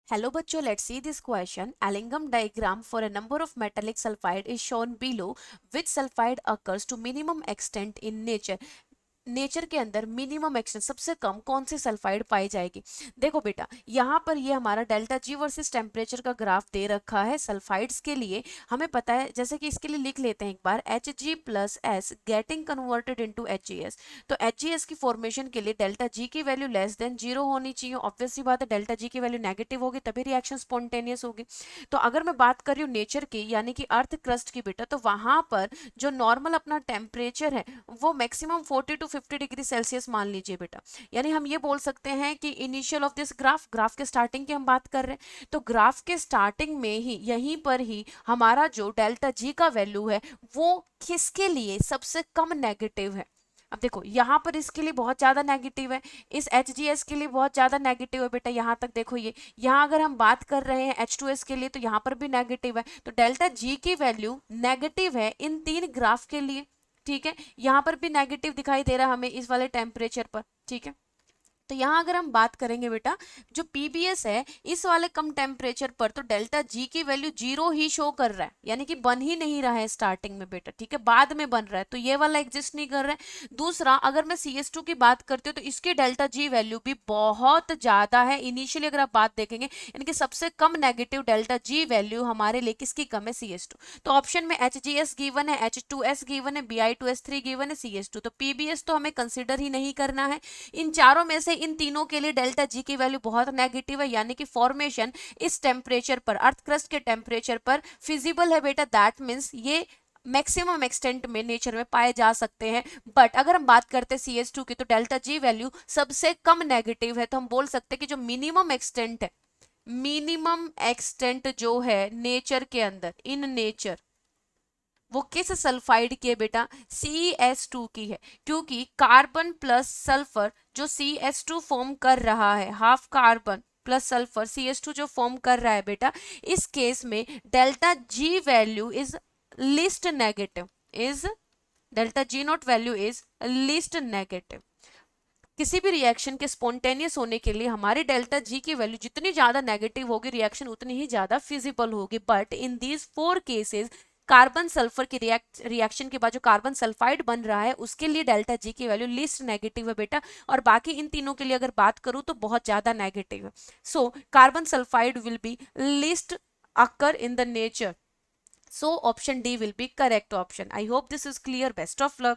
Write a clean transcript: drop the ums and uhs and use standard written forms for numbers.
Hello बच्चों, let's see this question. Allingham diagram for a number of metallic sulfide is shown below. Which sulfide occurs to minimum extent in nature? Nature के अंदर minimum extent सबसे कम कौन सी sulphide पाई जाएगी। देखो बेटा, यहाँ पर ये हमारा डेल्टा जी वर्सेस टेम्परेचर का ग्राफ दे रखा है सल्फाइड्स के लिए। हमें पता है, जैसे कि इसके लिए लिख लेते हैं एक बार, H G plus S getting converted into H G S. तो एच जी एस की फॉर्मेशन के लिए डेल्टा जी की वैल्यू लेस देन जीरो होनी चाहिए। ऑब्वियसली बात है, डेल्टा जी की वैल्यू नेगेटिव होगी तभी रिएक्शन स्पॉन्टेनियस होगी। तो अगर मैं बात कर रही हूँ नेचर की, यानी कि अर्थ क्रस्ट की बेटा, तो वहां पर जो नॉर्मल अपना टेम्परेचर है वो मैक्सिमम 40 टू 50 डिग्री सेल्सियस मान लीजिए बेटा। यानी हम ये बोल सकते हैं कि इनिशियल ऑफ दिस ग्राफ के स्टार्टिंग की हम बात कर रहे हैं, तो ग्राफ के स्टार्टिंग में ही यहीं पर ही हमारा जो डेल्टा जी का वैल्यू है वो किसके लिए सबसे कम नेगेटिव है। अब देखो, यहाँ पर इसके लिए बहुत ज्यादा नेगेटिव है, इस एच जी एस के लिए बहुत ज्यादा नेगेटिव है बेटा। यहाँ तक देखो, ये यहाँ अगर हम बात कर रहे हैं एच टू एस के लिए तो यहाँ पर भी नेगेटिव है। तो डेल्टा जी की वैल्यू नेगेटिव है इन तीन ग्राफ के लिए। ठीक है, यहाँ पर भी नेगेटिव दिखाई दे रहा है हमें इस वाले टेम्परेचर पर। ठीक है, तो यहाँ अगर हम बात करेंगे बेटा, जो पीबीएस है इस वाले कम टेम्परेचर पर, तो डेल्टा जी की वैल्यू जीरो ही शो कर रहा है, यानी कि बन ही नहीं रहा है स्टार्टिंग में बेटा। ठीक है, बाद में बन रहा है, तो ये वाला एग्जिस्ट नहीं कर रहा है। दूसरा, अगर मैं सी एस टू की बात करती हूँ तो इसकी डेल्टा जी वैल्यू भी बहुत ज्यादा है इनिशियली। अगर आप बात देखेंगे, यानी कि सबसे कम नेगेटिव डेल्टा जी वैल्यू हमारे लिए किसकी कम है, सी एस टू। तो ऑप्शन में एच जी एस गिवन है, एच टू एस गिवन है, B I two S three given है, सी एस टू। तो पीबीएस तो हमें कंसिडर ही नहीं करना है। इन चारों में से इन तीनों के लिए डेल्टा जी की वैल्यू बहुत नेगेटिव है, यानी कि फॉर्मेशन इस टेम्परेचर पर, अर्थ क्रस्ट के टेम्परेचर पर फिजिबल है बेटा। दैट मीन्स ये मैक्सिमम एक्सटेंट में नेचर में पाए जा सकते हैं। बट अगर हम बात करते हैं सी एस टू की, तो डेल्टा जी वैल्यू सबसे कम नेगेटिव है। तो हम बोल सकते हैं कि जो मिनिमम एक्सटेंट है, मिनिमम एक्सटेंट जो है नेचर के अंदर, इन नेचर, वो किस सल्फाइड की है बेटा, CS2 की है। क्योंकि कार्बन प्लस सल्फर जो CS2 फॉर्म कर रहा है, half carbon plus sulphur CS2 जो फॉर्म कर रहा है बेटा, इस केस में delta G value is least negative, is delta G not value is least negative. किसी भी रिएक्शन के स्पॉन्टेनियस होने के लिए हमारी डेल्टा जी की वैल्यू जितनी ज्यादा नेगेटिव होगी, रिएक्शन उतनी ही ज्यादा फिजिबल होगी। But in these four cases, carbon sulphur की रिएक्शन के बाद जो कार्बन सल्फाइड बन रहा है उसके लिए डेल्टा जी की वैल्यू लीस्ट नेगेटिव है बेटा। और बाकी इन तीनों के लिए अगर बात करूं तो बहुत ज्यादा नेगेटिव है। So carbon sulphide will be least occur in the nature. So option D will be correct option. I hope this is clear. Best of luck.